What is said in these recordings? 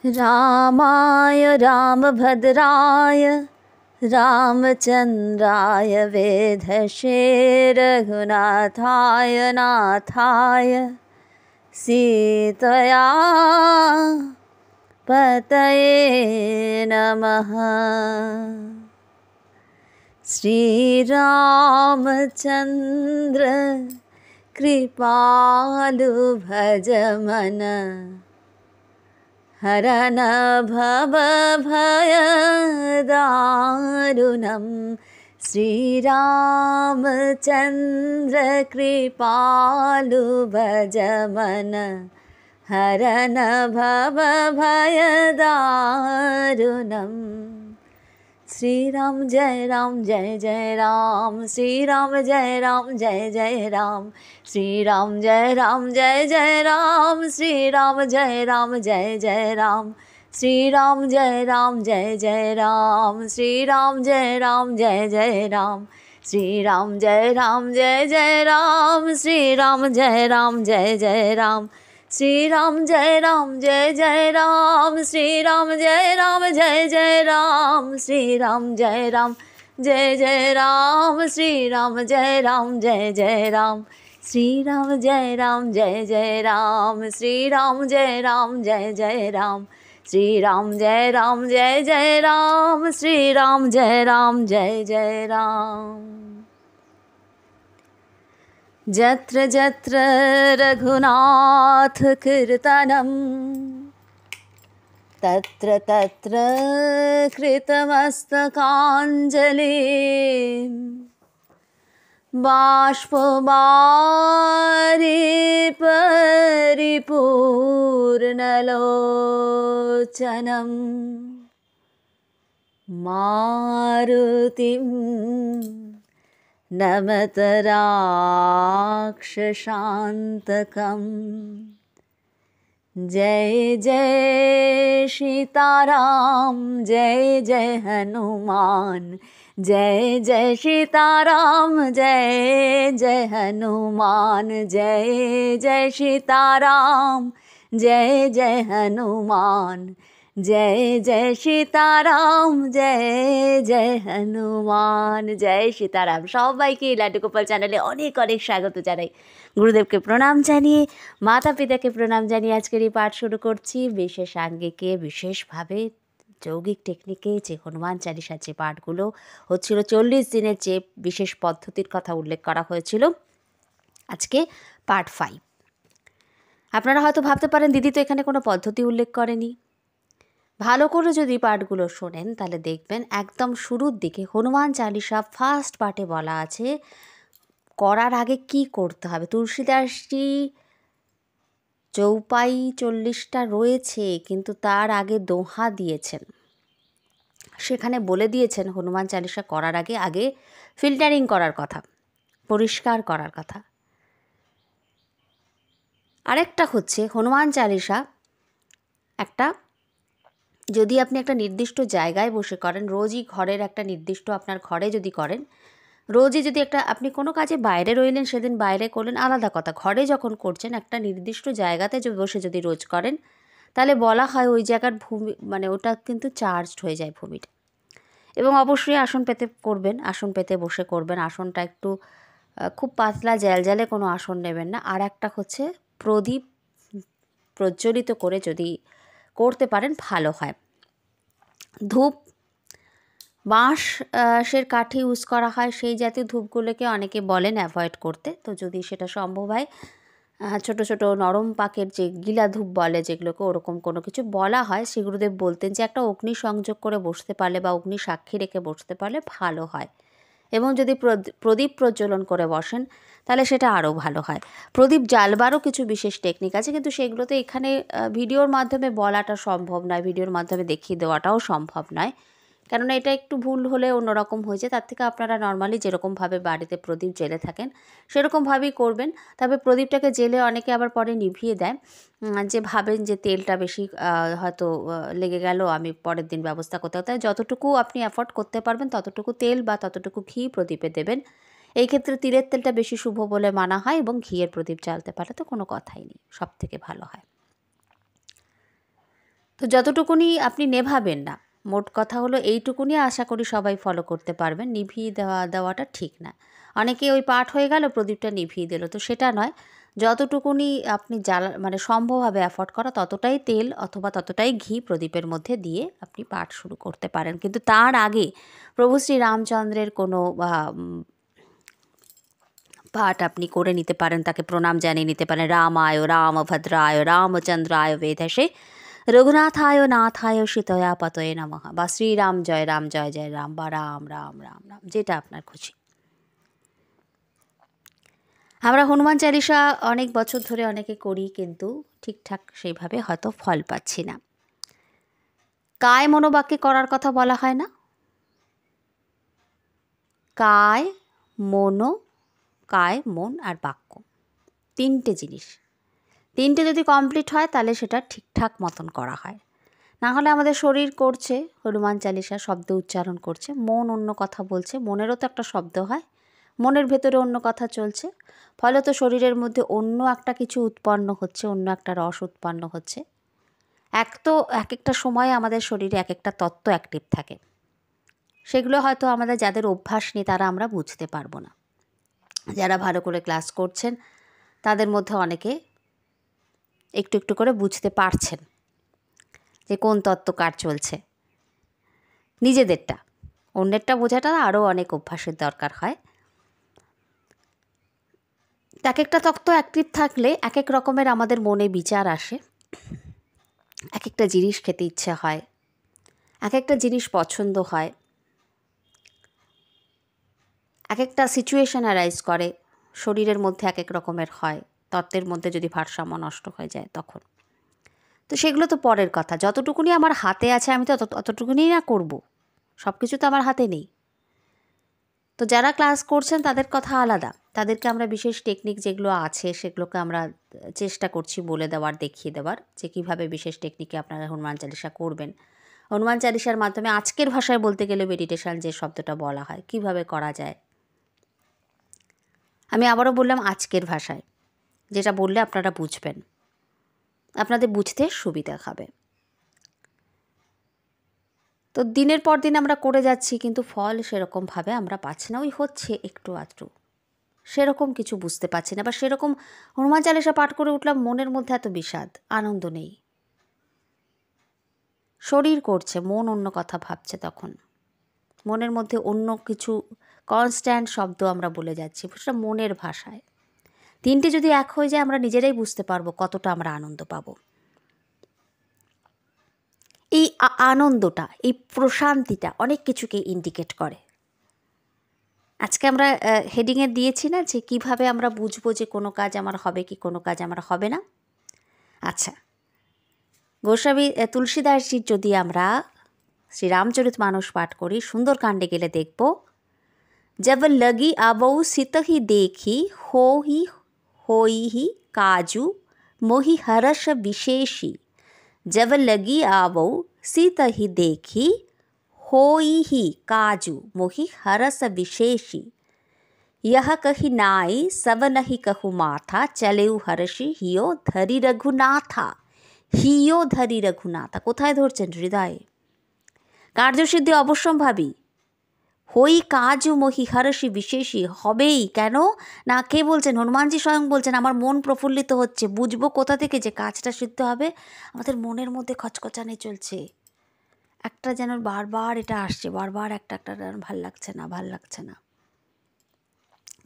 रामाय रामभद्राय रामचन्द्राय वेधसे रघुनाथाय नाथाय सीतया पतये नमः। श्रीरामचन्द्र कृपालु भजमन हरन भव भयदारुणं। श्रीरामचन्द्र कृपालु भजमन हरन भव भयदारुणं। श्री राम जय राम श्री राम जय जय राम श्री राम जय राम श्री राम जय जय राम श्री राम जय राम श्री राम जय जय राम श्री राम जय राम श्री राम जय जय राम श्री राम जय राम श्री राम जय जय राम श्री राम जय राम श्री राम जय जय राम श्री राम जय जय राम श्री राम जय जय राम श्री राम जय जय राम श्री राम जय जय राम। जत्र जत्र रघुनाथ कीर्तनं तत्र तत्र कृतमस्तकाञ्जलिं बाष्पवारि परिपूर्णलोचनं मारुतिं नमत राक्षसान्तकम्। जय जय सीताराम जय जय हनुमान जय जय सीताराम जय जय हनुमान जय जय सीताराम जय जय हनुमान जय जय सीताराम जय जय हनुमान जय सीताराम। सबाइके लाडू गोपाल चैनेले अनेक अनेक स्वागत जानाई। गुरुदेवके प्रणाम जानिए माता पिताके प्रणाम जानिए आजकेर पाठ शुरू करছি। विशेष आंगिके विशेषভাবে যৌগিক টেকনিকে যে হনুমান চালিসার যে পাঠগুলো হচ্ছিল 40 দিনের যে বিশেষ পদ্ধতির কথা উল্লেখ করা হয়েছিল, আজকে পার্ট 5। আপনারা হয়তো ভাবতে পারেন দিদি তো এখানে কোনো পদ্ধতি উল্লেখ করেনি। ভালো করে যদি পাঠগুলো শোনেন তাহলে দেখবেন একদম শুরুর দিকে হনুমান চালিসা ফার্স্ট পার্টে বলা আছে করার আগে কি করতে হবে। তুলসীদাসজি চৌপাই 40টা রয়েছে কিন্তু তার আগে দোহা দিয়েছেন। সেখানে বলে দিয়েছেন হনুমান চালিসা করার আগে ফিল্টারিং করার কথা, পরিষ্কার করার কথা। আরেকটা হচ্ছে হনুমান চালিসা একটা যদি আপনি একটা নির্দিষ্ট জায়গায় বসে করেন, রোজই ঘরের একটা নির্দিষ্ট আপনার ঘরে যদি করেন, রোজই যদি একটা আপনি কোনো কাজে বাইরে রইলেন সেদিন বাইরে করলেন আলাদা কথা, ঘরে যখন করছেন একটা নির্দিষ্ট জায়গাতে বসে যদি রোজ করেন তাহলে বলা হয় ওই জায়গার ভূমি মানে ওটা কিন্তু চার্জড হয়ে যায় ভূমিটা। এবং অবশ্যই আসন পেতে করবেন, আসন পেতে বসে করবেন। আসনটা একটু খুব পাতলা জ্যালজ্যালে কোনো আসন নেবেন না। আর একটা হচ্ছে প্রদীপ প্রজ্বলিত করে যদি করতে পারেন ভালো হয়। ধূপ বাঁশের কাঠি ইউজ করা হয়, সেই জাতীয় ধূপগুলোকে অনেকে বলেন অ্যাভয়েড করতে। তো যদি সেটা সম্ভব হয় ছোট ছোট নরম পাকের যে গিলা ধূপ বলে যেগুলোকে, ওরকম কোনো কিছু বলা হয়, শ্রীগুরুদেব বলতেন যে একটা অগ্নি সংযোগ করে বসতে পারলে বা অগ্নি সাক্ষী রেখে বসতে পারলে ভালো হয়। এবং যদি প্রদীপ প্রজ্বলন করে বসেন তাহলে সেটা আরও ভালো হয়। প্রদীপ জ্বালবারও কিছু বিশেষ টেকনিক আছে কিন্তু সেগুলোতে এখানে ভিডিওর মাধ্যমে বলাটা সম্ভব নয়, ভিডিওর মাধ্যমে দেখিয়ে দেওয়াটাও সম্ভব নয়, কেননা এটা একটু ভুল হলে অন্যরকম হয়ে যায়। তার থেকে আপনারা নর্মালি যেরকমভাবে বাড়িতে প্রদীপ জ্বেলে থাকেন সেরকমভাবেই করবেন। তবে প্রদীপটাকে জ্বেলে অনেকে আবার পরে নিভিয়ে দেয়, যে ভাবেন যে তেলটা বেশি হয়তো লেগে গেল, আমি পরের দিন ব্যবস্থা করতে হবে। তাই যতটুকু আপনি অ্যাফোর্ড করতে পারবেন ততটুকু তেল বা ততটুকু ঘি প্রদীপে দেবেন। এই ক্ষেত্রে তিলের তেলটা বেশি শুভ বলে মানা হয় এবং ঘিয়ের প্রদীপ জ্বালতে পারলে তো কোনো কথাই নেই, সব থেকে ভালো হয়। তো যতটুকুনি আপনি নেভাবেন না, মোট কথা হলো এইটুকুনি আশা করি সবাই ফলো করতে পারবেন। নিভিয়ে দেওয়াটা ঠিক না। অনেকে ওই পাঠ হয়ে গেল, প্রদীপটা নিভিয়ে দিল, তো সেটা নয়। যতটুকুনি আপনি মানে সম্ভব হবে অ্যাফোর্ড করা, ততটাই তেল অথবা ততটাই ঘি প্রদীপের মধ্যে দিয়ে আপনি পাঠ শুরু করতে পারেন। কিন্তু তার আগে প্রভু শ্রী রামচন্দ্রের কোনো পাঠ আপনি করে নিতে পারেন, তাকে প্রণাম জানিয়ে নিতে পারেন। রামায় রামভদ্রায় রামচন্দ্রায় বেধসে রঘুনাথায় নাথায় সীতয়া পতয়ে নমঃ, বা শ্রীরাম জয় রাম জয় জয় রাম, বা রাম রাম রাম রাম, যেটা আপনার খুশি। আমরা হনুমান চালিসা অনেক বছর ধরে অনেকে করি, কিন্তু ঠিকঠাক সেইভাবে হয়তো ফল পাচ্ছি না। কায় মনোবাক্যে করার কথা বলা হয় না? কায় মন আর বাক্য, তিনটে জিনিস। তিনটে যদি কমপ্লিট হয় তাহলে সেটা ঠিকঠাক মতন করা হয়। না হলে আমাদের শরীর করছে হনুমান চালিসা, শব্দ উচ্চারণ করছে, মন অন্য কথা বলছে, মনেরও তো একটা শব্দ হয়, মনের ভেতরে অন্য কথা চলছে, ফলে তো শরীরের মধ্যে অন্য একটা কিছু উৎপন্ন হচ্ছে, অন্য একটা রস উৎপন্ন হচ্ছে। এক একটা সময়ে আমাদের শরীরে এক একটা তত্ত্ব অ্যাক্টিভ থাকে, সেগুলো হয়তো আমাদের যাদের অভ্যাস নেই তারা আমরা বুঝতে পারবো না। যারা ভালো করে ক্লাস করছেন তাদের মধ্যে অনেকে একটু একটু করে বুঝতে পারছেন যে কোন তত্ত্ব কার চলছে। নিজেদেরটা, অন্যেরটা বোঝাটা আরও অনেক অভ্যাসের দরকার হয়। এক একটা তত্ত্ব অ্যাক্টিভ থাকলে এক এক রকমের আমাদের মনে বিচার আসে, এক একটা জিনিস খেতে ইচ্ছে হয়, এক একটা জিনিস পছন্দ হয়, এক একটা সিচুয়েশন অ্যারাইজ করে, শরীরের মধ্যে এক এক রকমের হয়, তত্ত্বের মধ্যে যদি ভারসাম্য নষ্ট হয়ে যায় তখন। তো সেগুলো তো পরের কথা। যতটুকুনি আমার হাতে আছে আমি তো অতটুকুনি না করব, সব কিছু তো আমার হাতে নেই। তো যারা ক্লাস করছেন তাদের কথা আলাদা, তাদেরকে আমরা বিশেষ টেকনিক যেগুলো আছে সেগুলোকে আমরা চেষ্টা করছি বলে দেওয়ার, দেখিয়ে দেওয়ার, যে কীভাবে বিশেষ টেকনিকে আপনারা হনুমান চালিসা করবেন। হনুমান চালিসার মাধ্যমে আজকের ভাষায় বলতে গেলে মেডিটেশন যে শব্দটা বলা হয়, কিভাবে করা যায়। আমি আবারও বললাম আজকের ভাষায়, যেটা বললে আপনারা বুঝবেন, আপনাদের বুঝতে সুবিধা হবে। তো দিনের পর দিন আমরা করে যাচ্ছি, কিন্তু ফল সেরকমভাবে আমরা পাচ্ছি না। ওই হচ্ছে একটু আধটু, সেরকম কিছু বুঝতে পারছি না, বা সেরকম হনুমান চালিসা পাঠ করে উঠলাম, মনের মধ্যে এত বিষাদ, আনন্দ নেই। শরীর করছে, মন অন্য কথা ভাবছে, তখন মনের মধ্যে অন্য কিছু কনস্ট্যান্ট শব্দ আমরা বলে যাচ্ছি, সেটা মনের ভাষায়। তিনটে যদি এক হয়ে যায় আমরা নিজেরাই বুঝতে পারবো কতটা আমরা আনন্দ পাবো। এই আনন্দটা, এই প্রশান্তিটা অনেক কিছুকে ইন্ডিকেট করে। আজকে আমরা হেডিংয়ে দিয়েছি না যে কিভাবে আমরা বুঝবো যে কোনো কাজ আমার হবে কি কোনো কাজ আমার হবে না। আচ্ছা, গোস্বামী তুলসীদাসজির যদি আমরা শ্রীরামচরিতমানস পাঠ করি, সুন্দরকাণ্ডে গেলে দেখব, जब लगी आबऊ सित ही देखी होई ही काजू मोहि हर्ष विशेषी। जब लगी आबऊ सित ही देखी होई ही काजू मोहि हर्ष विशेषी। यह कही नाई सब नहीं कहु माथा चलेउ हर्षि हियो धरी रघुनाथा। हियो धरी रघुनाथा कोथाय धरছেন? হৃদয়ে। কার্যসিদ্ধি অবশ্যম্ভাবী। হই কাজু মোহি হর্ষি বিশেষী, হবেই। কেন না, কে বলছেন? হনুমানজি স্বয়ং বলছেন, আমার মন প্রফুল্লিত হচ্ছে। বুঝবো কোথা থেকে যে কাজটা সিদ্ধ হবে? আমাদের মনের মধ্যে খচখচানি চলছে, একটা যেন বারবার এটা আসছে, বারবার একটা ভাল লাগছে না, ভাল লাগছে না।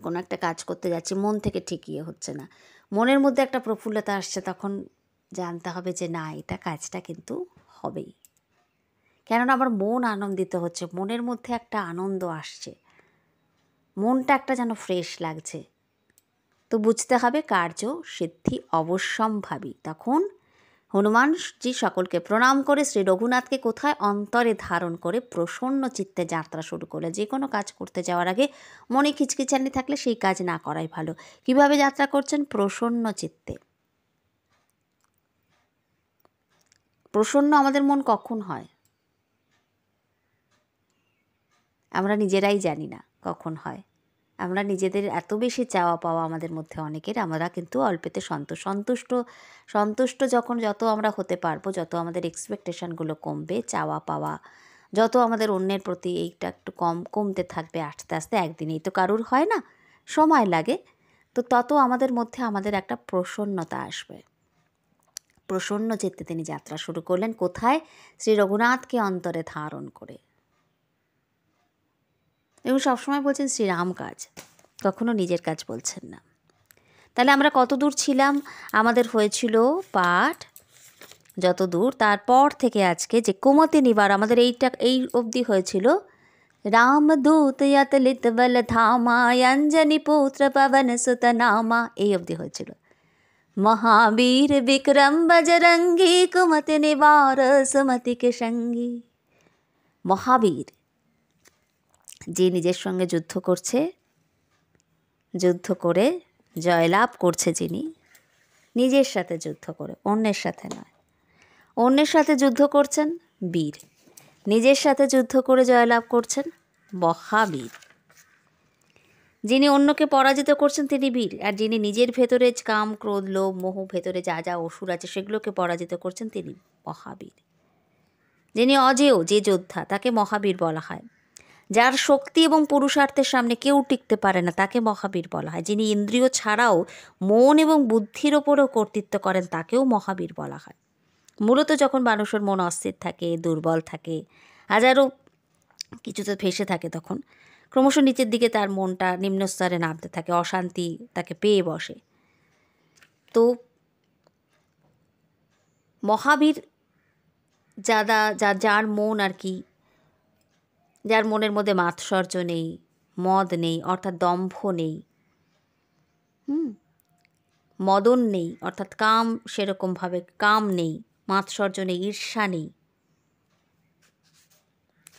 কোনো একটা কাজ করতে যাচ্ছি, মন থেকে ঠিকই হচ্ছে না, মনের মধ্যে একটা প্রফুল্লতা আসছে, তখন জানতে হবে যে না, এটা কাজটা কিন্তু হবেই। কেননা আমার মন আনন্দিত হচ্ছে, মনের মধ্যে একটা আনন্দ আসছে, মনটা একটা যেন ফ্রেশ লাগছে। তো বুঝতে হবে কার্য সিদ্ধি অবশ্যম্ভাবী। তখন হনুমানজি সকলকে প্রণাম করে শ্রী রঘুনাথকে কোথায়? অন্তরে ধারণ করে প্রসন্ন চিত্তে যাত্রা শুরু করলে। যে কোনো কাজ করতে যাওয়ার আগে মনে খিচখিচানি থাকলে সেই কাজ না করাই ভালো। কিভাবে যাত্রা করছেন? প্রসন্ন চিত্তে। প্রসন্ন আমাদের মন কখন হয় আমরা নিজেরাই জানি না কখন হয়। আমরা নিজেদের এত বেশি চাওয়া পাওয়া আমাদের মধ্যে অনেকের, আমরা কিন্তু অল্পেতে সন্তুষ্ট যখন যত আমরা হতে পারবো, যত আমাদের এক্সপেকটেশনগুলো কমবে, চাওয়া পাওয়া যত আমাদের অন্যের প্রতি এইটা একটু কমতে থাকবে আস্তে আস্তে, একদিনেই তো কারুর হয় না, সময় লাগে, তো তত আমাদের মধ্যে আমাদের একটা প্রসন্নতা আসবে। প্রসন্ন চিত্তে তিনি যাত্রা শুরু করলেন। কোথায়? শ্রী রঘুনাথকে অন্তরে ধারণ করে। এবং সবসময় বলছেন শ্রীরাম কাজ, কখনো নিজের কাজ বলছেন না। তাহলে আমরা কত দূর ছিলাম? আমাদের হয়েছিল পাঠ যত দূর, তারপর থেকে আজকে যে কুমতি নিবার, আমাদের এই অবধি হয়েছিল রামদূত यतलित बल धामा अंजनी पुत्र पवन सुत नामा, এই অবধি হয়েছিল। মহাবীর বিক্রম বজরঙ্গী কুমতি নিবার সুমতি কে সঙ্গী। মহাবীর, যে নিজের সঙ্গে যুদ্ধ করছে, যুদ্ধ করে জয়লাভ করছে, যিনি নিজের সাথে যুদ্ধ করে, অন্যের সাথে নয়। অন্যের সাথে যুদ্ধ করছেন বীর, নিজের সাথে যুদ্ধ করে জয়লাভ করছেন মহাবীর। যিনি অন্যকে পরাজিত করছেন তিনি বীর, আর যিনি নিজের ভেতরে কাম ক্রোধ লোভ মোহ ভেতরে যা যা অসুর আছে সেগুলোকে পরাজিত করছেন তিনি মহাবীর। যিনি অজেয়, যে যোদ্ধা, তাকে মহাবীর বলা হয়। যার শক্তি এবং পুরুষার্থের সামনে কেউ টিকতে পারে না, তাকে মহাবীর বলা হয়। যিনি ইন্দ্রিয় ছাড়াও মন এবং বুদ্ধির ওপরেও কর্তৃত্ব করেন, তাকেও মহাবীর বলা হয়। মূলত যখন মানুষের মন অস্থির থাকে, দুর্বল থাকে, হাজারো কিছুতে ফেসে থাকে, তখন ক্রমশ নিচের দিকে তার মনটা নিম্নস্তরে নামতে থাকে, অশান্তি তাকে পেয়ে বসে। তো মহাবীর যার মন আর কি, যার মনের মধ্যে মাৎসর্য নেই, মদ নেই অর্থাৎ দম্ভ নেই, মদন নেই অর্থাৎ কাম, সেরকমভাবে কাম নেই, মাৎসর্য নেই, ঈর্ষা নেই,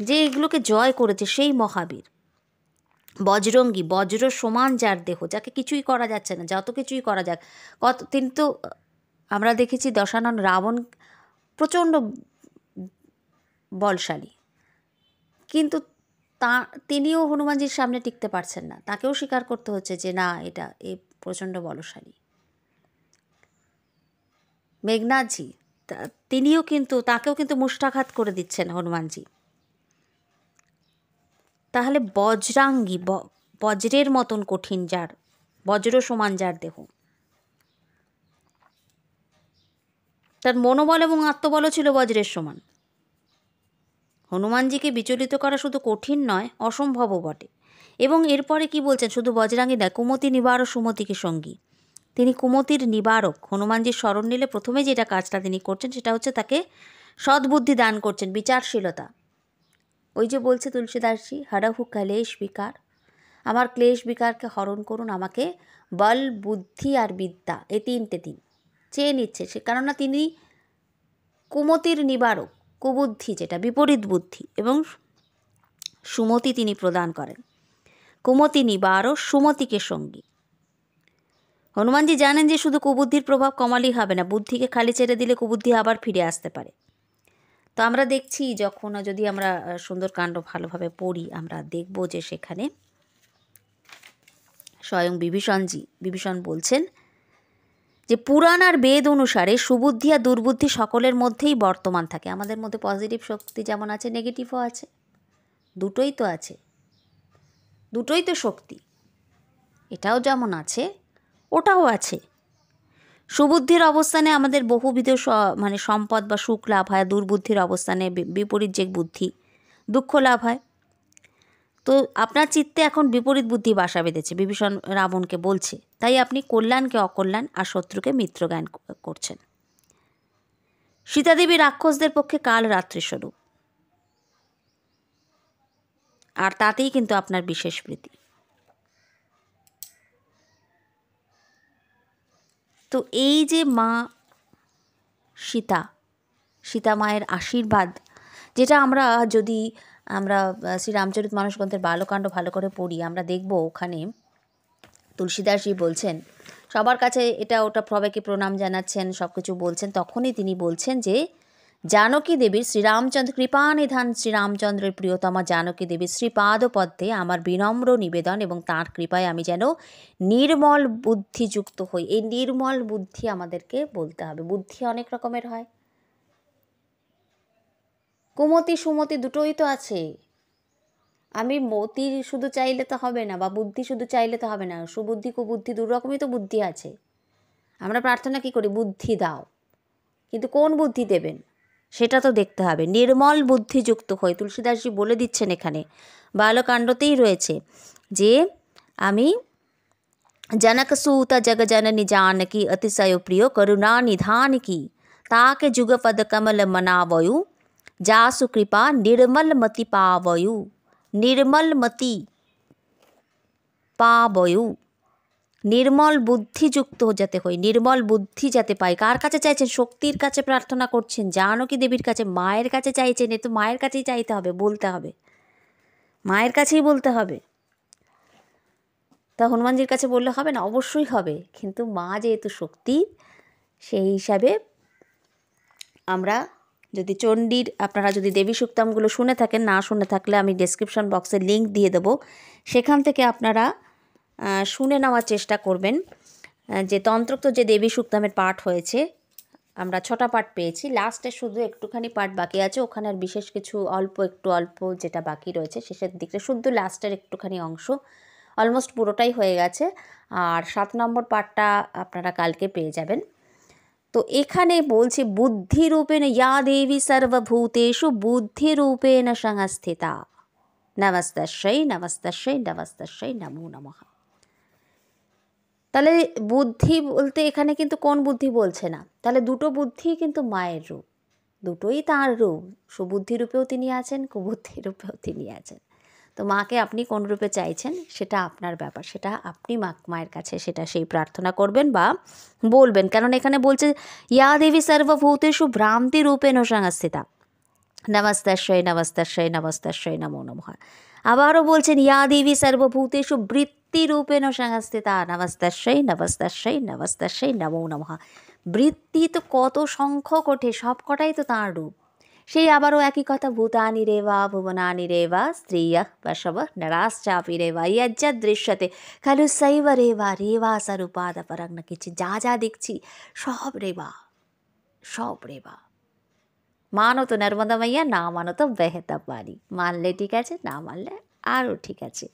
যে এগুলোকে জয় করেছে সেই মহাবীর। বজরঙ্গী, বজ্র সমান যার দেহ, যাকে কিছুই করা যাচ্ছে না, যত কিছুই করা যাক, তিনি তো আমরা দেখেছি দশানন রাবণ প্রচণ্ড বলশালী, কিন্তু তিনিও হনুমানজির সামনে টিকতে পারছেন না, তাকেও স্বীকার করতে হচ্ছে যে না, এ প্রচণ্ড বলশালী। মেঘনাথজি, তাকেও কিন্তু মুষ্টাঘাত করে দিচ্ছেন হনুমানজি। তাহলে বজ্রাঙ্গী, বজ্রের মতন কঠিন যার, বজ্র সমান যার দেহ, তার মনোবল এবং আত্মবলও ছিল বজ্রের সমান। হনুমানজিকে বিচলিত করা শুধু কঠিন নয়, অসম্ভবও বটে। এবং এরপরে কি বলছেন? শুধু বজ্রাঙ্গী নয়, কুমতি নিবারক সুমতিকে সঙ্গী। তিনি কুমতির নিবারক। হনুমানজির স্মরণ নিলে প্রথমে যেটা কাজটা তিনি করছেন সেটা হচ্ছে তাকে সদ্বুদ্ধি দান করছেন, বিচারশীলতা। ওই যে বলছে তুলসীদাসজি, হরহু ক্লেশ বিকার, আমার ক্লেশ বিকারকে হরণ করুন, আমাকে বল বুদ্ধি আর বিদ্যা, এই তিনটে দিন চেয়ে নিচ্ছে সে, কেননা তিনি কুমতির নিবারক। কুবুদ্ধি যেটা বিপরীত বুদ্ধি এবং সুমতি তিনি প্রদান করেন। কুমতি নিবারক সুমতিকে সঙ্গী। হনুমানজি জানেন যে শুধু কুবুদ্ধির প্রভাব কমালেই হবে না, বুদ্ধিকে খালি ছেড়ে দিলে কুবুদ্ধি আবার ফিরে আসতে পারে। তো আমরা দেখছি, যখন যদি আমরা সুন্দরকাণ্ড ভালোভাবে পড়ি, আমরা দেখব যে সেখানে স্বয়ং বিভীষণ বলছেন যে পুরাণ আর বেদ অনুসারে সুবুদ্ধি আর দুর্বুদ্ধি সকলের মধ্যেই বর্তমান থাকে। আমাদের মধ্যে পজিটিভ শক্তি যেমন আছে, নেগেটিভও আছে, দুটোই তো আছে, দুটোই তো শক্তি। এটাও যেমন আছে ওটাও আছে। সুবুদ্ধির অবস্থানে আমাদের বহুবিধ সম্পদ বা সুখ লাভ হয়, দুর্বুদ্ধির অবস্থানে বিপরীত যে বুদ্ধি, দুঃখ লাভ হয়। তো আপনার চিত্তে এখন বিপরীত বুদ্ধি বাসা বেঁধেছে, বিভীষণ রাবণকে বলছে, তাই আপনি কল্যাণকে অকল্যাণ আর শত্রুকে মিত্র জ্ঞান করছেন। সীতাদেবী রাক্ষসদের পক্ষে কাল রাত্রিস্বরূপ, আর তাতেই কিন্তু আপনার বিশেষ প্রীতি। তো এই যে মা সীতা মায়ের আশীর্বাদ, যেটা যদি আমরা শ্রীরামচরিতমানস গ্রন্থের বালকাণ্ড ভালো করে পড়ি, আমরা দেখব ওখানে তুলসীদাসজি বলছেন, সবার কাছে এটা ওটা সবাইকে প্রণাম জানাচ্ছেন, সব কিছু বলছেন, তখনই তিনি বলছেন যে জানকী দেবীর শ্রীরামচন্দ্র কৃপানিধান শ্রীরামচন্দ্রের প্রিয়তমা জানকী দেবীর শ্রীপাদপদ্মে আমার বিনম্র নিবেদন এবং তাঁর কৃপায় আমি যেন নির্মল বুদ্ধিযুক্ত হই। এই নির্মল বুদ্ধি আমাদেরকে বলতে হবে। বুদ্ধি অনেক রকমের হয়, কুমতি সুমতি দুটোই তো আছে। আমি মতি শুধু চাইলে তো হবে না, বা বুদ্ধি শুধু চাইলে তো হবে না। সুবুদ্ধি কুবুদ্ধি দু রকমই তো বুদ্ধি আছে। আমরা প্রার্থনা কি করি? বুদ্ধি দাও, কিন্তু কোন বুদ্ধি দেবেন সেটা তো দেখতে হবে। নির্মল বুদ্ধিযুক্ত হয়ে তুলসীদাসজি বলে দিচ্ছেন এখানে, বালকাণ্ডতেই রয়েছে যে আমি जनकसूत जग जननी जानकी अतिशय प्रिय करुणा निधान की ताके जुगपद कमल मनावयु जासु कृपा निर्मल मति पावयु निर्मल मति पावयु निर्मल বুদ্ধিযুক্ত যাতে হই, নির্মল বুদ্ধি যাতে পাই। কার কাছে চাইছেন? শক্তির কাছে প্রার্থনা করছেন, জানকী দেবীর কাছে, মায়ের কাছে চাইছেন। এ তো মায়ের কাছেই চাইতে হবে, বলতে হবে, মায়ের কাছেই বলতে হবে। তা হনুমানজির কাছে বললে হবে না? অবশ্যই হবে, কিন্তু মা যেহেতু শক্তি, সেই হিসাবে আমরা যদি চণ্ডীর, আপনারা যদি দেবী সুক্তামগুলো শুনে থাকেন, না শুনে থাকলে আমি ডেসক্রিপশন বক্সে লিঙ্ক দিয়ে দেবো, সেখান থেকে আপনারা শুনে নেওয়ার চেষ্টা করবেন। যে তন্ত্রোক্ত যে দেবী সুক্তামের পাঠ হয়েছে, আমরা 6টা পাঠ পেয়েছি, লাস্টে শুধু একটুখানি পাঠ বাকি আছে। ওখানে আর বিশেষ কিছু অল্প যেটা বাকি রয়েছে শেষের দিকে, শুধু লাস্টের একটুখানি অংশ, অলমোস্ট পুরোটাই হয়ে গেছে। আর 7 নম্বর পাঠটা আপনারা কালকে পেয়ে যাবেন। তো এখানে বলছে বুদ্ধিরূপেণ ইয়া দেবী সর্বভূতেষু বুদ্ধিরূপেণ সংস্থিতা নমস্তস্যৈ নমস্তস্যৈ নমস্তস্যৈ নমো নমঃ। তাহলে বুদ্ধি বলতে এখানে কিন্তু কোন বুদ্ধি বলছে না, তাহলে দুটো বুদ্ধি কিন্তু মায়ের রূপ, দুটোই তাঁর রূপ। সুবুদ্ধি রূপেও তিনি আছেন, কুবুদ্ধি রূপেও তিনি আছেন। তো মাকে আপনি কোন রূপে চাইছেন সেটা আপনার ব্যাপার, সেটা আপনি মায়ের কাছে সেটা সেই প্রার্থনা করবেন বা বলবেন। কারণ এখানে বলছে ইয়া দেবী সর্বভূতেষু ভ্রান্তি রূপেণ সংস্থিতা নমস্তস্যৈ নমস্তস্যৈ নমস্তস্যৈ নমো নমঃ। আবারও বলছেন ইয়া দেবী সর্বভূতেষু বৃত্তি রূপেণ সংস্থিতা নমস্তস্যৈ নমস্তস্যৈ নমস্তস্যৈ নমো নমঃ। বৃত্তি তো কত সংখ্যক ওঠে, সব কটাই তো তাঁর রূপ। সেই আবারও একই কথা, ভূতানি রেবা ভুবনানি রেবা স্ত্রিয় বশব নরাশ্চাপি রেবা যজ্জদ দৃশ্যতে খালু শৈব রেবা রেবা স্বরূপাদ পরং ন কিছু। যা যা দেখছি সব রেবা, সব রেবা। মানো তো নর্মদা মাইয়া, না মানো তো বেহেতা পারি। মানলে ঠিক আছে, না মানলে আরও ঠিক আছে।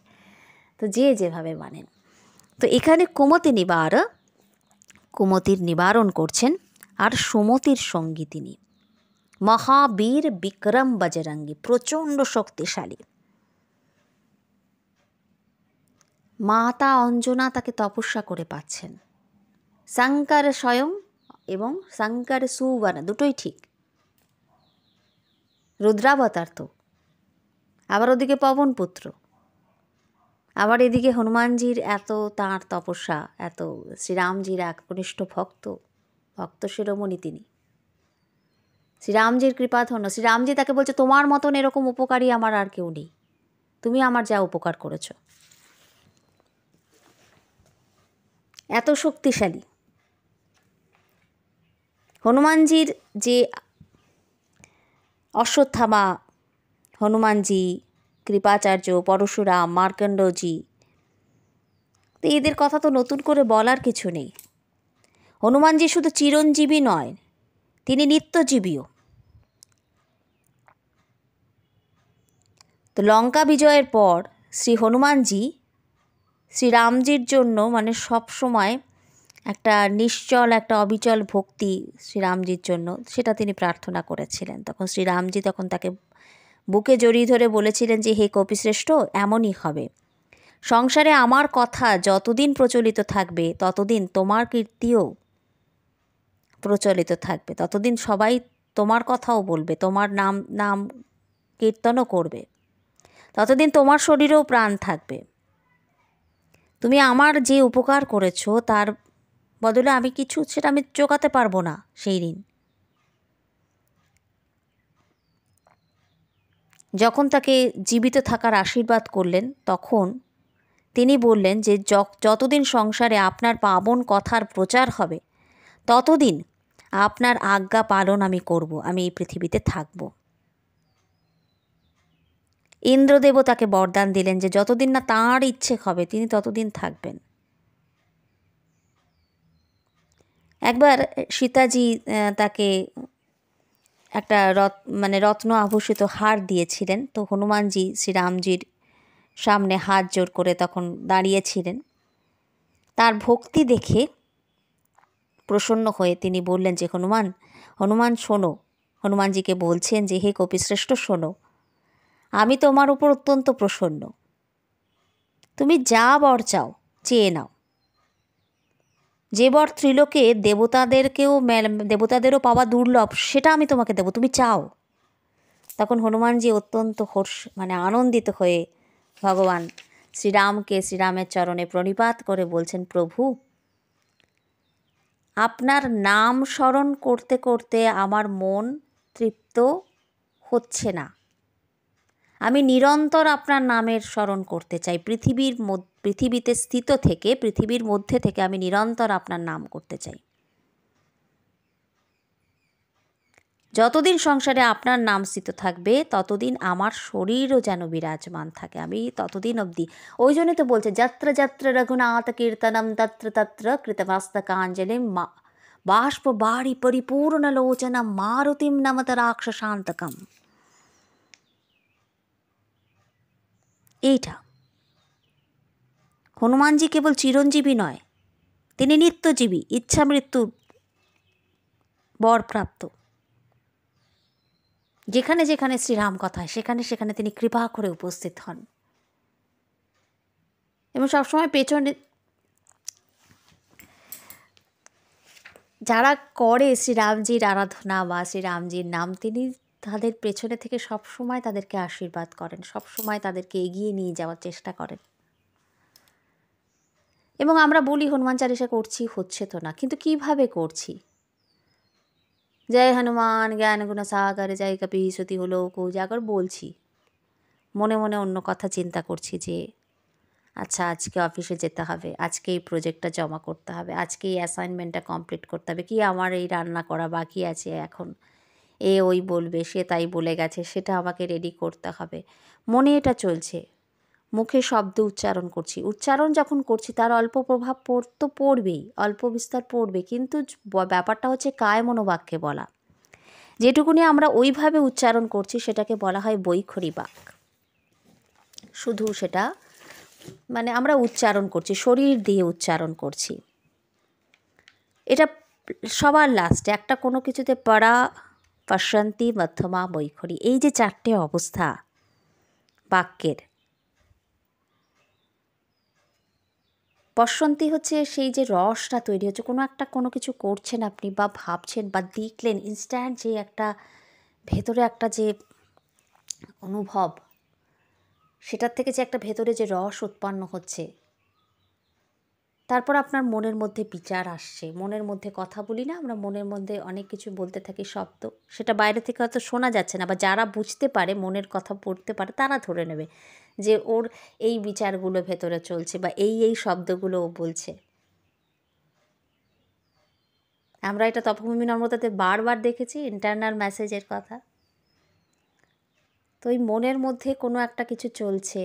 তো যে যেভাবে মানেন। তো এখানে কুমতির নিবারণ করছেন। আর সুমতির সঙ্গী তিনি মহাবীর বিক্রম বজরঙ্গী, প্রচণ্ড শক্তিশালী। মাতা অঞ্জনা তাকে তপস্যা করে পাচ্ছেন। শঙ্কর স্বয়ং এবং শঙ্কর সুবর্ণ দুটোই ঠিক, রুদ্রাবতার তো। আবার ওদিকে পবনপুত্র, আবার এদিকে হনুমানজির এত তাঁর তপস্যা, এত শ্রীরামজির একনিষ্ঠ ভক্ত শিরোমণি তিনি, শ্রীরামজির কৃপাধন্য। শ্রীরামজি তাকে বলছে তোমার মতন এরকম উপকারী আমার আর কেউ নেই, তুমি আমার যা উপকার করেছ। এত শক্তিশালী হনুমানজির যে অশ্বত্থামা, হনুমানজি, কৃপাচার্য, পরশুরাম, মার্কণ্ডজি, তো এদের কথা তো নতুন করে বলার কিছু নেই। হনুমানজি শুধু চিরঞ্জীবী নয়, তিনি নিত্যজীবীও। তো লঙ্কা বিজয়ের পর শ্রী হনুমানজি শ্রীরামজির জন্য মানে সব সময় একটা নিশ্চল, একটা অবিচল ভক্তি শ্রীরামজির জন্য, সেটা তিনি প্রার্থনা করেছিলেন। তখন শ্রীরামজি তখন তাকে বুকে জড়িয়ে ধরে বলেছিলেন যে হে কপিশ্রেষ্ঠ, এমনই হবে। সংসারে আমার কথা যতদিন প্রচলিত থাকবে ততদিন তোমার কীর্তিও প্রচলিত থাকবে, ততদিন সবাই তোমার কথাও বলবে, তোমার নাম কীর্তনও করবে, ততদিন তোমার শরীরেও প্রাণ থাকবে। তুমি আমার যে উপকার করেছো তার বদলে আমি কিছু, সেটা আমি চোকাতে পারবো না সেই ঋণ। যখন তাকে জীবিত থাকার আশীর্বাদ করলেন, তখন তিনি বললেন যে যতদিন সংসারে আপনার পাবন কথার প্রচার হবে ততদিন আপনার আজ্ঞা পালন আমি করব, আমি এই পৃথিবীতে থাকব। ইন্দ্রদেবও তাকে বরদান দিলেন যে যতদিন না তাঁর ইচ্ছে হবে তিনি ততদিন থাকবেন। একবার সীতাজি তাকে একটা রত্ন আভূষিত হার দিয়েছিলেন। তো হনুমানজি শ্রীরামজির সামনে হাত জোর করে তখন দাঁড়িয়েছিলেন। তার ভক্তি দেখে প্রসন্ন হয়ে তিনি বললেন যে হনুমান শোনো। হনুমানজিকে বলছেন যে হে কপিশ্রেষ্ঠ শোনো, আমি তোমার উপর অত্যন্ত প্রসন্ন, তুমি যা বর চাও চেয়ে নাও। যে বর ত্রিলোকে দেবতাদেরও পাওয়া দুর্লভ, সেটা আমি তোমাকে দেব, তুমি চাও। তখন হনুমানজি অত্যন্ত আনন্দিত হয়ে ভগবান শ্রীরামের চরণে প্রণিপাত করে বলছেন, প্রভু, আপনার নাম স্মরণ করতে করতে আমার মন তৃপ্ত হচ্ছে না। আমি নিরন্তর আপনার নামের স্মরণ করতে চাই। পৃথিবীতে স্থিত থেকে, পৃথিবীর মধ্যে থেকে আমি নিরন্তর আপনার নাম করতে চাই। যতদিন সংসারে আপনার নাম স্থিত থাকবে ততদিন আমার শরীরও যেন বিরাজমান থাকে, আমি ততদিন অবধি। ওই জন্যই তো বলছে, যত্র যত্র রঘুনাথ কীর্তনম তত্র তত্র কৃতমস্তকাঞ্জলিম বাষ্প বাড়ি পরিপূর্ণ লোচনম মারুতিম নমত রাক্ষসান্তকম। এইটা হনুমানজি কেবল চিরঞ্জীবী নয়, তিনি নিত্যজীবী, ইচ্ছা মৃত্যুর বরপ্রাপ্ত। যেখানে যেখানে শ্রীরাম কথায় সেখানে সেখানে তিনি কৃপা করে উপস্থিত হন এবং সবসময় পেছনে যারা করে শ্রীরামজির আরাধনা বা শ্রীরামজির নাম, তিনি তাদের পেছনে থেকে সবসময় তাদেরকে আশীর্বাদ করেন, সবসময় তাদেরকে এগিয়ে নিয়ে যাওয়ার চেষ্টা করেন। এবং আমরা বলি হনুমান চালিসা করছি, হচ্ছে তো না, কিন্তু কিভাবে করছি? জয় হনুমান জ্ঞান গুণ সাগর জয় কপিসতি লোক উজাগর বলছি, মনে মনে অন্য কথা চিন্তা করছি যে আচ্ছা আজকে অফিসে যেতে হবে, আজকে এই প্রজেক্টটা জমা করতে হবে, আজকে এই অ্যাসাইনমেন্টটা কমপ্লিট করতে হবে, কি আমার এই রান্না করা বাকি আছে, এখন ওই বলবে, সে তাই বলে গেছে, সেটা আমাকে রেডি করতে হবে। মনে এটা চলছে, মুখে শব্দ উচ্চারণ করছি। উচ্চারণ যখন করছি তার অল্প প্রভাব তো পড়বেই, অল্প বিস্তার পড়বে, কিন্তু ব্যাপারটা হচ্ছে কায় মনোবাক্যে বলা। যেটুকুনি আমরা ওইভাবে উচ্চারণ করছি সেটাকে বলা হয় বৈখরি বাক। শুধু সেটা আমরা উচ্চারণ করছি, শরীর দিয়ে উচ্চারণ করছি। এটা সবার লাস্টে একটা কোনো কিছুতে পড়া, পশ্যন্তি, মধ্যমা, বৈখরি, এই যে চারটে অবস্থা বাক্যের। পশ্যন্তি হচ্ছে সেই যে রসটা তৈরি হচ্ছে, কোনো কিছু করছেন আপনি বা ভাবছেন বা দেখলেন, ইনস্ট্যান্ট যে একটা ভেতরে একটা যে অনুভব, সেটার থেকে যে একটা ভেতরে যে রস উৎপন্ন হচ্ছে, তারপর আপনার মনের মধ্যে বিচার আসছে, মনের মধ্যে কথা বলি না আমরা, মনের মধ্যে অনেক কিছু বলতে থাকি শব্দ, সেটা বাইরে থেকে হয়তো শোনা যাচ্ছে না, বা যারা বুঝতে পারে, মনের কথা পড়তে পারে, তারা ধরে নেবে যে ওর এই বিচারগুলো ভেতরে চলছে বা এই শব্দগুলো ও বলছে। আমরা এটা তপভূমি নম্রতাতে বারবার দেখেছি, ইন্টারনাল মেসেজের কথা। তো ওই মনের মধ্যে কোনো একটা কিছু চলছে,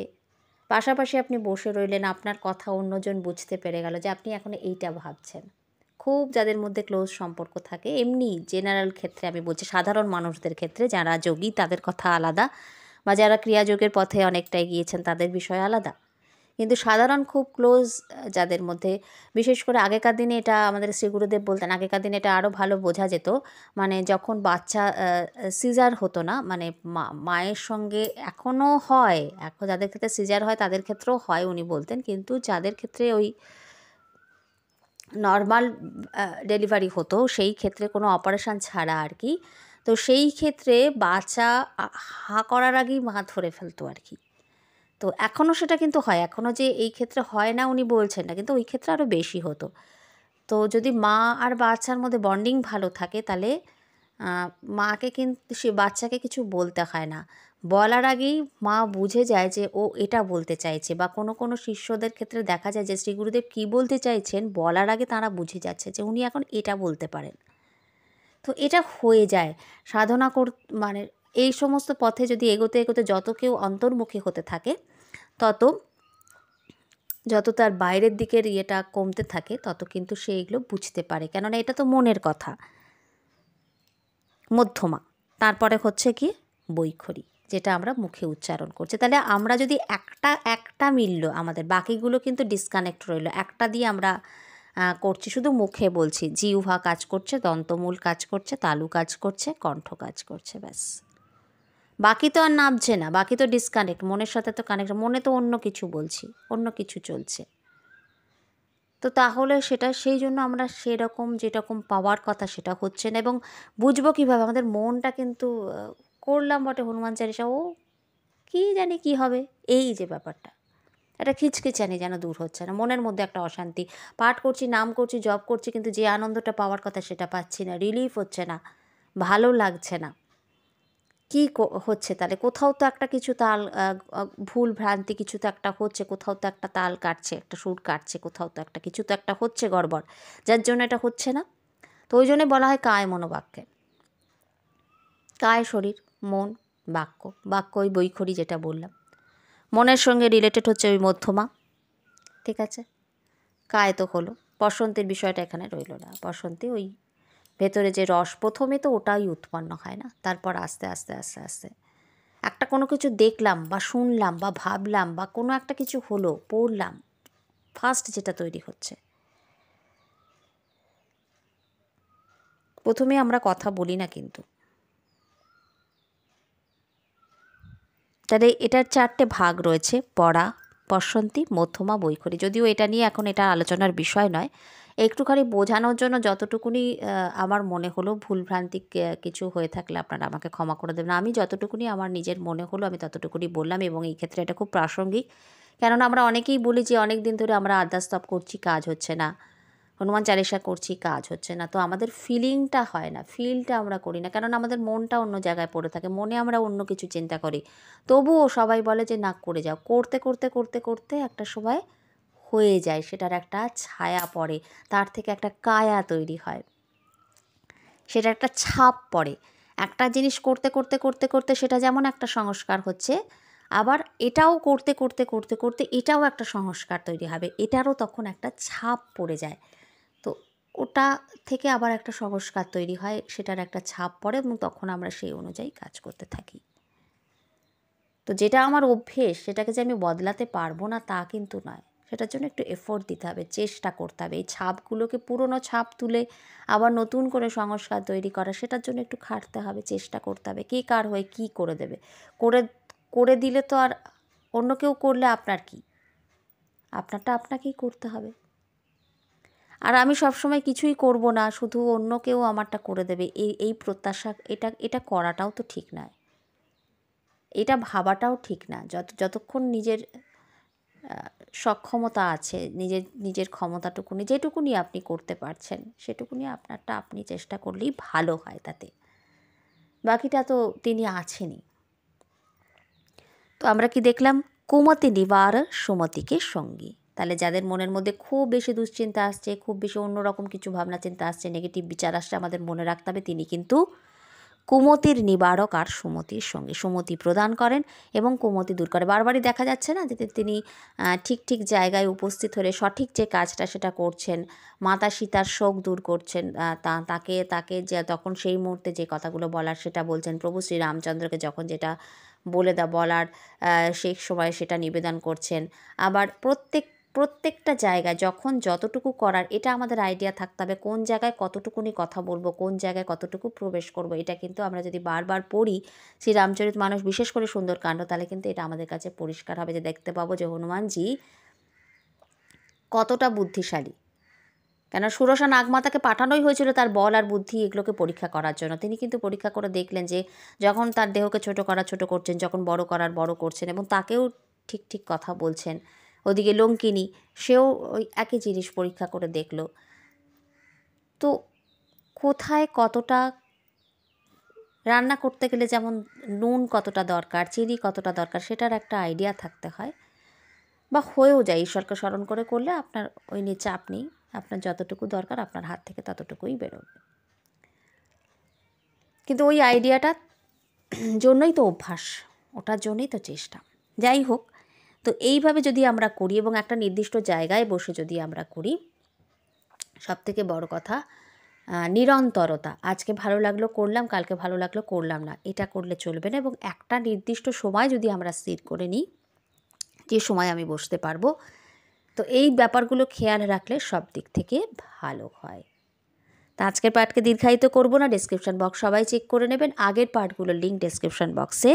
পাশাপাশি আপনি বসে রইলেন, আপনার কথা অন্যজন বুঝতে পেরে গেল যে আপনি এখন এইটা ভাবছেন। খুব যাদের মধ্যে ক্লোজ সম্পর্ক থাকে, এমনি জেনারেল ক্ষেত্রে আমি বলছি, সাধারণ মানুষদের ক্ষেত্রে, যারা যোগী তাদের কথা আলাদা, বা যারা ক্রিয়াযোগের পথে অনেকটাই গিয়েছেন তাদের বিষয় আলাদা, কিন্তু সাধারণ খুব ক্লোজ যাদের মধ্যে, বিশেষ করে আগেকার দিনে এটা আমাদের শ্রী গুরুদেব বলতেন, আগেকার দিনে এটা আরও ভালো বোঝা যেত, যখন বাচ্চা সিজার হতো না, মায়ের সঙ্গে এখনও হয়, এখন যাদের ক্ষেত্রে সিজার হয় তাদের ক্ষেত্রেও হয় উনি বলতেন, কিন্তু যাদের ক্ষেত্রে ওই নর্মাল ডেলিভারি হতো, সেই ক্ষেত্রে কোনো অপারেশান ছাড়া আর কি, তো সেই ক্ষেত্রে বাচ্চা হাঁ করার আগেই মা ধরে ফেলতো আর কি। তো এখনও সেটা কিন্তু হয়, এখনও যে এই ক্ষেত্রে হয় না উনি বলছেন না, কিন্তু ওই ক্ষেত্রে আরও বেশি হতো। তো যদি মা আর বাচ্চার মধ্যে বন্ডিং ভালো থাকে, তাহলে মাকে কিন্তু সে বাচ্চাকে কিছু বলতে হয় না, বলার আগেই মা বুঝে যায় যে ও এটা বলতে চাইছে, বা কোনো কোনো শিষ্যদের ক্ষেত্রে দেখা যায় যে শ্রী গুরুদেব কী বলতে চাইছেন বলার আগে তারা বুঝে যাচ্ছে যে উনি এখন এটা বলতে পারেন। তো এটা হয়ে যায় সাধনা মানে এই সমস্ত পথে যদি এগোতে এগোতে যত কেউ অন্তর্মুখী হতে থাকে যত তার বাইরের দিকের ইয়েটা কমতে থাকে তত কিন্তু সে এগুলো বুঝতে পারে, কেননা এটা তো মনের কথা। মধ্যমা, তারপরে হচ্ছে কি বৈখরি, যেটা আমরা মুখে উচ্চারণ করছি। তাহলে আমরা যদি একটা মিলল, আমাদের বাকিগুলো কিন্তু ডিসকানেক্ট রইল। একটা দিয়ে আমরা করছি, শুধু মুখে বলছি, জিহ্বা কাজ করছে, দন্তমূল কাজ করছে, তালু কাজ করছে, কণ্ঠ কাজ করছে, ব্যাস। বাকি তো আর নামছে না, বাকি তো ডিসকানেক্ট, মনের সাথে তো কানেক্ট, মনে তো অন্য কিছু বলছি, অন্য কিছু চলছে। তো তাহলে সেটা সেই জন্য আমরা সেরকম যেরকম পাওয়ার কথা সেটা হচ্ছে না। এবং বুঝবো কীভাবে? আমাদের মনটা কিন্তু করলাম বটে হনুমান চালিসা, ও কী জানি কী হবে, এই যে ব্যাপারটা, একটা খিচখিচানি যেন দূর হচ্ছে না, মনের মধ্যে একটা অশান্তি। পাঠ করছি, নাম করছি, জপ করছি, কিন্তু যে আনন্দটা পাওয়ার কথা সেটা পাচ্ছি না, রিলিফ হচ্ছে না, ভালো লাগছে না। কী হচ্ছে তাহলে? কোথাও তো একটা কিছু তাল ভুল ভ্রান্তি কিছু তো একটা হচ্ছে, কোথাও তো একটা তাল কাটছে, একটা সুর কাটছে, কোথাও তো একটা কিছু তো একটা হচ্ছে গড়বড়, যার জন্য এটা হচ্ছে না। তো ওই জন্যে বলা হয় কায় মনোবাক্যে। কায় শরীর, মন, বাক্য। বাক্য ওই বৈখরি যেটা বললাম, মনের সঙ্গে রিলেটেড হচ্ছে ওই মধ্যমা, ঠিক আছে? কায় তো হলো, বসন্তের বিষয়টা এখানে রইল না। বসন্তে ওই ভেতরে যে রস, প্রথমে তো ওটাই উৎপন্ন হয় না, তারপর আস্তে আস্তে আস্তে আস্তে একটা কোনো কিছু দেখলাম বা শুনলাম বা ভাবলাম বা কোনো একটা কিছু হলো, পড়লাম, ফার্স্ট যেটা তৈরি হচ্ছে। প্রথমে আমরা কথা বলি না কিন্তু। তাহলে এটার 4টে ভাগ রয়েছে, পড়া, বসন্তী, মধ্যমা, বৈখরি। যদিও এটা নিয়ে এখন এটা আলোচনার বিষয় নয়, একটুখানি বোঝানোর জন্য যতটুকুনি আমার মনে হলো, ভুলভ্রান্তি কিছু হয়ে থাকলে আপনারা আমাকে ক্ষমা করে দেবেন। আমি যতটুকুনি আমার নিজের মনে হলো আমি ততটুকুনি বললাম, এবং এই ক্ষেত্রে এটা খুব প্রাসঙ্গিক। কেননা আমরা অনেকেই বলি যে অনেক দিন ধরে আমরা আদ্যাস্তব করছি, কাজ হচ্ছে না, হনুমান চালিসা করছি, কাজ হচ্ছে না। তো আমাদের ফিলিংটা হয় না, ফিলটা আমরা করি না, কেননা আমাদের মনটা অন্য জায়গায় পড়ে থাকে, মনে আমরা অন্য কিছু চিন্তা করি। তবুও সবাই বলে যে না, করে যাও। করতে করতে করতে করতে একটা সময় হয়ে যায়, সেটার একটা ছায়া পড়ে, তার থেকে একটা কায়া তৈরি হয়, সেটা একটা ছাপ পড়ে। একটা জিনিস করতে করতে করতে করতে সেটা যেমন একটা সংস্কার হচ্ছে, আবার এটাও করতে করতে করতে করতে এটাও একটা সংস্কার তৈরি হবে, এটারও তখন একটা ছাপ পড়ে যায়। তো ওটা থেকে আবার একটা সংস্কার তৈরি হয়, সেটার একটা ছাপ পড়ে, এবং তখন আমরা সেই অনুযায়ী কাজ করতে থাকি। তো যেটা আমার অভ্যেস, সেটাকে যে আমি বদলাতে পারবো না তা কিন্তু নয়, সেটার জন্য একটু এফোর্ট দিতে হবে, চেষ্টা করতে হবে। এই ছাপগুলোকে, পুরনো ছাপ তুলে আবার নতুন করে সংস্কার তৈরি করা, সেটার জন্য একটু খাটতে হবে, চেষ্টা করতে হবে। কে কার হয়ে কী করে দেবে? করে করে দিলে তো আর অন্য কেউ করলে আপনার কি? আপনারটা আপনাকেই করতে হবে। আর আমি সবসময় কিছুই করব না, শুধু অন্য কেউ আমারটা করে দেবে, এই প্রত্যাশা, এটা করাটাও তো ঠিক নয়, এটা ভাবাটাও ঠিক না। যতক্ষণ নিজের সক্ষমতা আছে, নিজের ক্ষমতাটুকুনি, যেটুকুনি আপনি করতে পারছেন সেটুকুনি আপনারটা আপনি চেষ্টা করলেই ভালো হয়, তাতে বাকিটা তো তিনি আছেনই। তো আমরা কি দেখলাম? কুমতি নিবার সুমতিকে সঙ্গী। তাহলে যাদের মনের মধ্যে খুব বেশি দুশ্চিন্তা আসছে, খুব বেশি অন্যরকম কিছু ভাবনা চিন্তা আসছে, নেগেটিভ বিচার আসছে, আমাদের মনে রাখতে হবে তিনি কিন্তু কুমতির নিবারক আর সুমতির সঙ্গে, সুমতি প্রদান করেন এবং কুমতি দূর করে। বারবারই দেখা যাচ্ছে না যে তিনি ঠিক ঠিক জায়গায় উপস্থিত হলে সঠিক যে কাজটা সেটা করছেন, মাতা সীতার শোক দূর করছেন, তাকে যে তখন সেই মুহূর্তে যে কথাগুলো বলার সেটা বলছেন, প্রভু শ্রী রামচন্দ্রকে যখন যেটা বলার সেই সময় সেটা নিবেদন করছেন। আবার প্রত্যেকটা জায়গায় যখন যতটুকু করার, এটা আমাদের আইডিয়া থাকতে হবে, কোন জায়গায় কতটুকুনি কথা বলবো, কোন জায়গায় কতটুকু প্রবেশ করব। এটা কিন্তু আমরা যদি বারবার পড়ি শ্রী রামচরিতমানস, বিশেষ করে সুন্দরকাণ্ড, তাহলে কিন্তু এটা আমাদের কাছে পরিষ্কার হবে, যে দেখতে পাবো যে হনুমানজি কতটা বুদ্ধিশালী। কেন সুরসা নাগমাতাকে পাঠানোই হয়েছিল তার বল আর বুদ্ধি এগুলোকে পরীক্ষা করার জন্য। তিনি কিন্তু পরীক্ষা করে দেখলেন যে যখন তার দেহকে ছোট করছেন, যখন বড় করছেন, এবং তাকেও ঠিক ঠিক কথা বলছেন। ওদিকে লঙ্কিনী, সেও ওই একই জিনিস পরীক্ষা করে দেখল। তো কোথায় কতটা রান্না করতে গেলে যেমন নুন কতটা দরকার, চিনি কতটা দরকার, সেটার একটা আইডিয়া থাকতে হয়, বা হয়েও যায়। ঈশ্বরকে স্মরণ করে করলে আপনার ওই নিয়ে চাপ নেই, আপনার যতটুকু দরকার আপনার হাত থেকে ততটুকুই বেরোবে। কিন্তু ওই আইডিয়াটার জন্যই তো অভ্যাস, ওটার জন্যই তো চেষ্টা। যাই হোক, তো এইভাবে যদি আমরা করি এবং একটা নির্দিষ্ট জায়গায় বসে যদি আমরা করি, সবথেকে বড় কথা নিরন্তরতা। আজকে ভালো লাগলো করলাম, কালকে ভালো লাগলো করলাম না, এটা করলে চলবে না। এবং একটা নির্দিষ্ট সময় যদি আমরা স্থির করে নিই যে সময় আমি বসতে পারবো, তো এই ব্যাপারগুলো খেয়াল রাখলে সব দিক থেকে ভালো হয়। তা আজকের পার্টকে দীর্ঘায়িত করব না, ডেসক্রিপশন বক্স সবাই চেক করে নেবেন, আগের পার্টগুলোর লিঙ্ক ডেসক্রিপশন বক্সে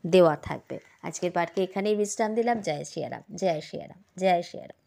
দেওয়া থাকবে। আজকের পার্টকে এখানেই বিশ্রাম দিলাম। জয় শ্রীরাম, জয় শ্রীরাম, জয় শ্রীরাম।